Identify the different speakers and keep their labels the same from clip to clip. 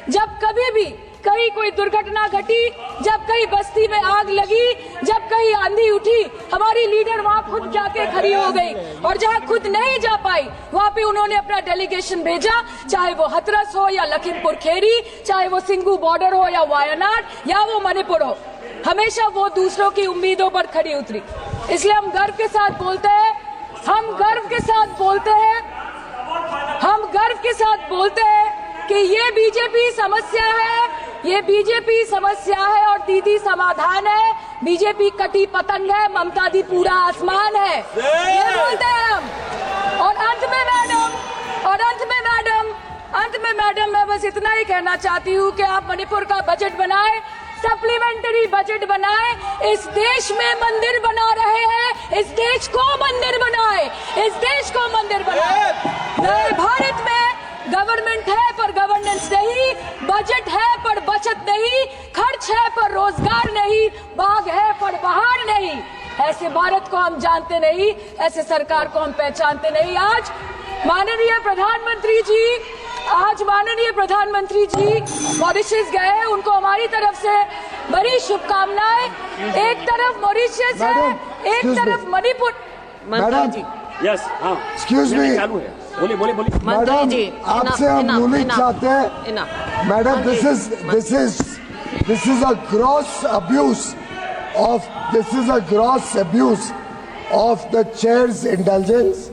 Speaker 1: जब कभी भी कहीं कोई दुर्घटना घटी, जब कहीं बस्ती में आग लगी, जब कहीं आंधी उठी, हमारी लीडर वहां खुद जाके खड़ी हो गई। और जहां खुद नहीं जा पाई वहां पे उन्होंने अपना डेलीगेशन भेजा, चाहे वो हथरस हो या लखीमपुर खीरी, चाहे वो सिंगू बॉर्डर हो या वायनाड या वो मणिपुर हो, हमेशा वो दूसरों की उम्मीदों पर खड़ी उतरी। इसलिए हम गर्व के साथ बोलते हैं, हम गर्व के साथ बोलते हैं, हम गर्व के साथ बोलते हैं कि ये बीजेपी समस्या है, ये बीजेपी समस्या है और दीदी समाधान है। बीजेपी कटी पतंग है, ममता दी पूरा आसमान है, ये बोलते हैं हम। और अंत में मैडम मैं बस इतना ही कहना चाहती हूँ कि आप मणिपुर का बजट बनाएं, सप्लीमेंट्री बजट बनाए। इस देश में मंदिर बना रहे हैं, इस देश को मंदिर बनाए, इस देश को मंदिर बनाए। नए भारत में गवर्नमेंट है पर गवर्नेंस नहीं, बजट है पर बचत नहीं, खर्च है पर रोजगार नहीं, बाग है पर बहार नहीं। ऐसे भारत को हम जानते नहीं, ऐसे सरकार को हम पहचानते नहीं। आज माननीय प्रधानमंत्री जी मॉरिशस गए, उनको हमारी तरफ से बड़ी शुभकामनाएं। एक तरफ मॉरिशस है, एक तरफ मणिपुर।
Speaker 2: मंत्री जी,
Speaker 3: यस, हाँ,
Speaker 2: एक्सक्यूज मी,
Speaker 3: चालू है, बोलिए।
Speaker 2: मैडम आपसे हम यूनिट चाहते हैं। Madam this is a gross abuse of the chairs intelligence.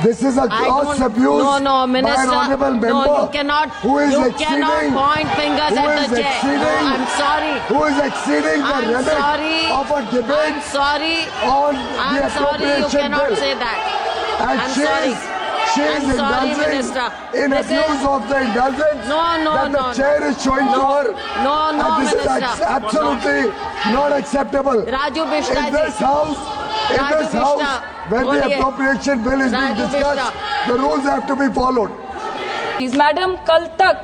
Speaker 2: This is a gross abuse
Speaker 4: No, Minister.
Speaker 2: by an honorable member.
Speaker 4: No, you cannot.
Speaker 2: Who is
Speaker 4: you
Speaker 2: exceeding,
Speaker 4: cannot point fingers
Speaker 2: who
Speaker 4: at
Speaker 2: is
Speaker 4: the chair.
Speaker 2: exceeding,
Speaker 4: No, I'm sorry.
Speaker 2: Who is exceeding the
Speaker 4: I'm
Speaker 2: limit
Speaker 4: sorry.
Speaker 2: of a debate
Speaker 4: I'm sorry.
Speaker 2: on the
Speaker 4: I'm sorry. You
Speaker 2: appropriation
Speaker 4: cannot
Speaker 2: bill.
Speaker 4: say that.
Speaker 2: And
Speaker 4: I'm
Speaker 2: she
Speaker 4: sorry.
Speaker 2: is
Speaker 4: I'm sorry,
Speaker 2: indulging
Speaker 4: Minister.
Speaker 2: in
Speaker 4: This
Speaker 2: abuse
Speaker 4: is-
Speaker 2: of the indulgence
Speaker 4: No,
Speaker 2: that the chair is showing to her.
Speaker 4: No,
Speaker 2: And this
Speaker 4: Minister.
Speaker 2: is absolutely not acceptable.
Speaker 4: Raju Bishra
Speaker 2: In this house,
Speaker 4: Raju Bishra,
Speaker 2: when the
Speaker 4: बोलिए।
Speaker 2: appropriation bill is being
Speaker 4: Raju
Speaker 2: discussed, the rules have to be followed.
Speaker 1: Madam, कल तक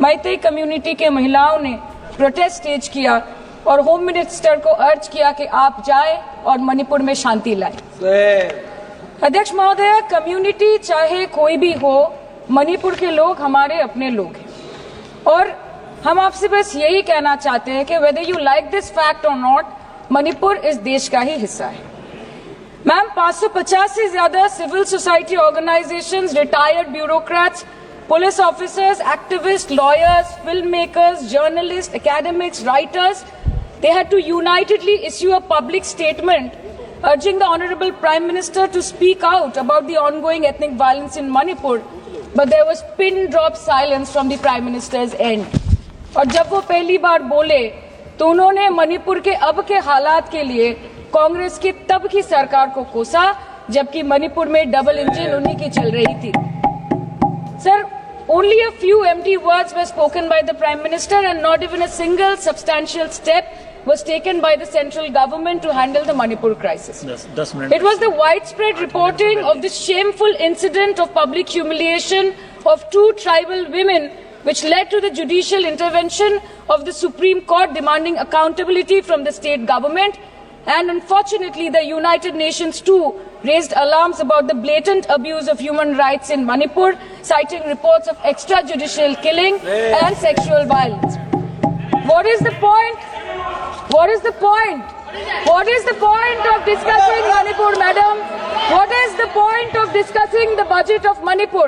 Speaker 1: Meitei community के महिलाओं ने protest stage किया और home minister को अर्ज किया कि आप जाएं और मणिपुर में शांति लाएं। अध्यक्ष महोदय, कम्युनिटी चाहे कोई भी हो, मणिपुर के लोग हमारे अपने लोग हैं और हम आपसे बस यही कहना चाहते हैं कि whether you like this fact और नॉट, मणिपुर इस देश का ही हिस्सा है। मैम, 550 से ज्यादा civil society organisations, retired bureaucrats, police officers, activist, lawyers, film makers, journalist, academics, writers, they had to unitedly issue a public statement urging the Honorable Prime Minister to speak out about the ongoing ethnic violence in Manipur, but there was pin-drop silence from the Prime Minister's end. और जब वो पहली बार बोले तो उन्होंने मणिपुर के अब के हालात के लिए कांग्रेस की तब की सरकार को कोसा, जबकि मणिपुर में डबल इंजन उन्हीं की चल रही थी। Sir, only a few empty words were spoken by the Prime Minister and not even a single substantial step was taken by the central government to handle the Manipur crisis. It was the widespread reporting of this shameful incident of public humiliation of two tribal women which led to the judicial intervention of the Supreme Court demanding accountability from the state government. And unfortunately, the United Nations too raised alarms about the blatant abuse of human rights in Manipur, citing reports of extrajudicial killing and sexual violence. What is the point? What is the point? What is the point of discussing Manipur, madam? What is the point of discussing the budget of Manipur?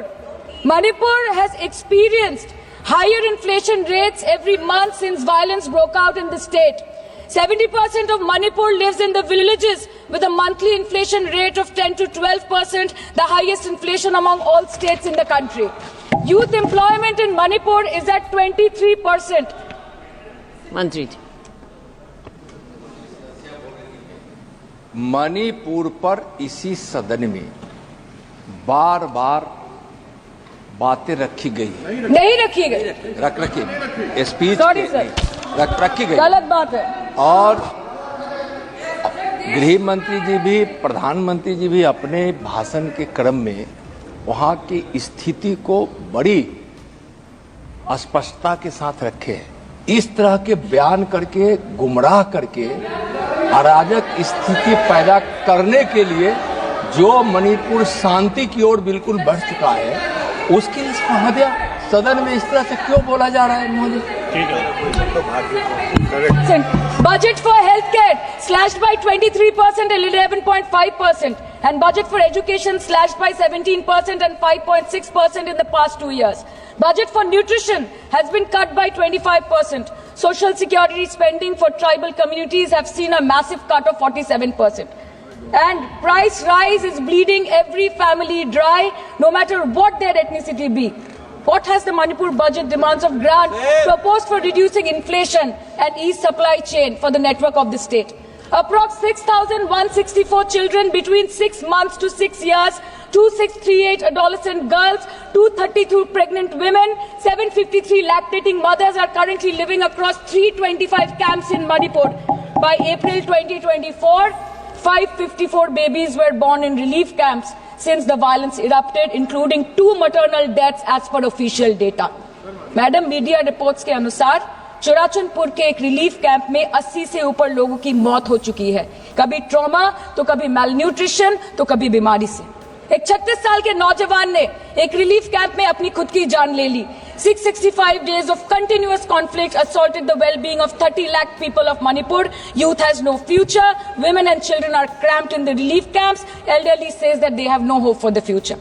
Speaker 1: Manipur has experienced higher inflation rates every month since violence broke out in the state. 70% of Manipur lives in the villages with a monthly inflation rate of 10 to 12%, the highest inflation among all states in the country. Youth employment in Manipur is at 23%.
Speaker 4: मंत्री जी,
Speaker 5: मणिपुर पर इसी सदन में बार बार बातें रखी गई,
Speaker 1: नहीं रखी गई,
Speaker 5: रखी स्पीच
Speaker 1: Sorry, sir.
Speaker 5: रखी गई,
Speaker 1: गलत बात है।
Speaker 5: और गृह मंत्री जी भी, प्रधानमंत्री जी भी अपने भाषण के क्रम में वहां की स्थिति को बड़ी स्पष्टता के साथ रखे हैं। इस तरह के बयान करके, गुमराह करके, अराजक स्थिति पैदा करने के लिए जो मणिपुर शांति की ओर बिल्कुल बढ़ चुका है, उसके लिए सदन में इस तरह से क्यों बोला जा रहा है Modi?
Speaker 1: Budget for healthcare slashed by 23% and 11.5%, and budget for education slashed by 17% and 5.6% in the past 2 years. Budget for nutrition has been cut by 25%. Social security spending for tribal communities have seen a massive cut of 47%. And price rise is bleeding every family dry, no matter what their ethnicity be. What has the Manipur budget demands of grant proposed for reducing inflation and ease supply chain for the network of the state? Approx 6,164 children between 6 months to 6 years, 2638 adolescent girls, 232 pregnant women, 753 lactating mothers are currently living across 325 camps in Manipur. By April 2024, 554 babies were born in relief camps since the violence erupted, including 2 maternal deaths as per official data. Madam, media reports के अनुसार चुराचंदपुर के एक relief camp में 80 से ऊपर लोगों की मौत हो चुकी है, कभी ट्रॉमा तो कभी मैलन्यूट्रिशन तो कभी बीमारी से। एक 36 साल के नौजवान ने एक रिलीफ कैंप में अपनी खुद की जान ले ली। 665 days of continuous conflict assaulted the well-being of 30 lakh people of Manipur. Youth has no future. Women and children are cramped in the relief camps. Elderly says that they have no hope for the future.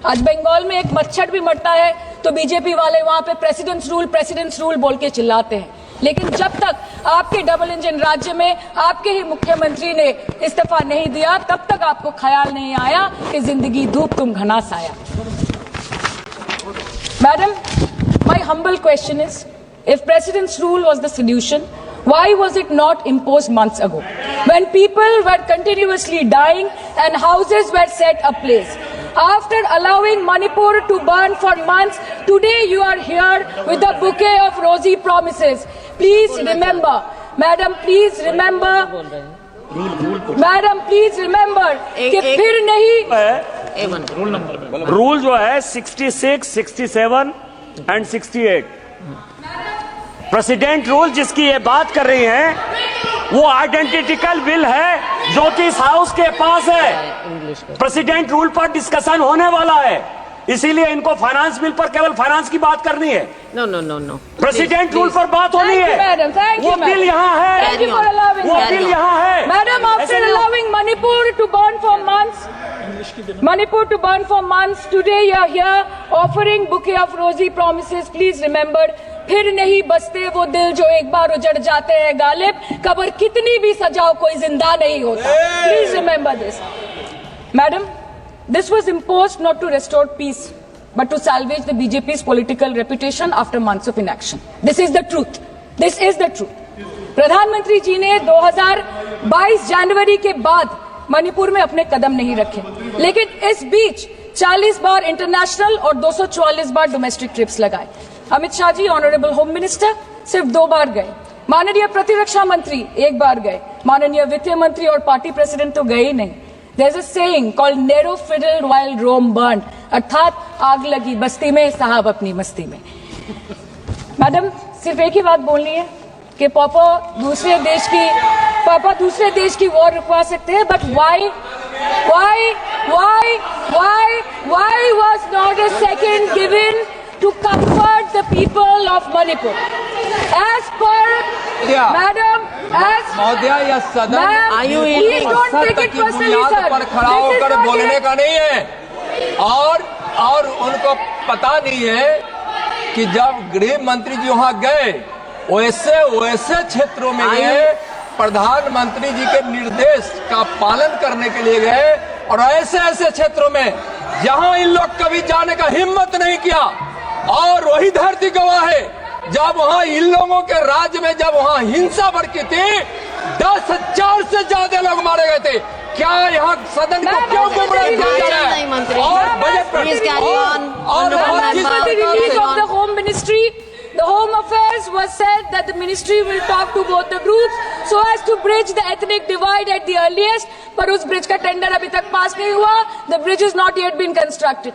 Speaker 1: आज बंगाल में एक मच्छर भी मरता है तो BJP वाले वहां पे प्रेसिडेंट्स रूल बोल के चिल्लाते हैं, लेकिन जब तक आपके डबल इंजन राज्य में आपके ही मुख्यमंत्री ने इस्तीफा नहीं दिया, तब तक आपको ख्याल नहीं आया कि जिंदगी धूप तुम घना साया। Madam, my humble question is, if president's rule was the solution, why was it not imposed months ago, when people were continuously dying and houses were set ablaze? After allowing Manipur to burn for months, today you are here with a bouquet of rosy promises. Please remember, Madam, please remember, Madam, please remember कि फिर नहीं
Speaker 3: rule जो है 66, 67 and 68 president rule जिसकी ये बात कर रही हैं वो आइडेंटिकल बिल है जो कि इस हाउस के पास है। प्रेसिडेंट रूल पर डिस्कशन होने वाला है, इसीलिए इनको फाइनेंस बिल पर केवल फाइनेंस की बात करनी है।
Speaker 4: नो
Speaker 3: प्रेसिडेंट रूल पर बात होनी है। वो बिल यहाँ है, वो बिल यहाँ है।
Speaker 1: Madam, after allowing Manipur to burn for months, today you are here offering bouquet of rosy promises. Please remember, फिर नहीं बसते वो दिल जो एक बार उजड़ जाते हैं गालिब, कब्र कितनी भी सजाओ कोई जिंदा नहीं होता। Please remember this. Madam, this was imposed not to restore peace, but to salvage the BJP's political reputation after months of inaction. This is the truth. This is the truth. प्रधानमंत्री जी ने 2022 जनवरी के बाद मणिपुर में अपने कदम नहीं रखे, लेकिन इस बीच 40 बार इंटरनेशनल और 244 बार डोमेस्टिक ट्रिप्स लगाए। Amit Shah ji, honourable home minister, सिर्फ 2 बार गए। माननीय प्रतिरक्षा मंत्री 1 बार गए। माननीय वित्त मंत्री और पार्टी प्रेसिडेंट तो गए ही नहीं। There is a saying called narrow fiddle while Rome burned, अर्थात आग लगी बस्ती में, साहब अपनी मस्ती में। मैडम, सिर्फ एक ही बात बोलनी है कि पापा दूसरे देश की वॉर रुकवा सकते हैं, but why was not a second given to comfort the people of Manipur? As per Madam,
Speaker 5: महोदया, यह सदन
Speaker 1: please don't take it personally, sir.
Speaker 5: पर खड़ा होकर बोलने का नहीं है। और उनको पता नहीं है कि जब गृह मंत्री जी वहां गए, वैसे क्षेत्रों में गए, प्रधानमंत्री जी के निर्देश का पालन करने के लिए गए, और ऐसे क्षेत्रों में जहां इन लोग कभी जाने का हिम्मत नहीं किया। और वही धरती गवाह है, जब वहां इन लोगों के राज्य में जब वहां हिंसा भड़की थी, 10,000 से ज्यादा लोग मारे गए थे। क्या यहाँ सदन को क्यों गुमराह किया जा रहा है? और बजट पर
Speaker 1: release of the Home Ministry, the Home Affairs was said that the ministry will talk to both the groups so as to bridge the ethnic divide at the earliest, पर उस ब्रिज का tender अभी तक पास नहीं हुआ। The bridge has not yet been constructed.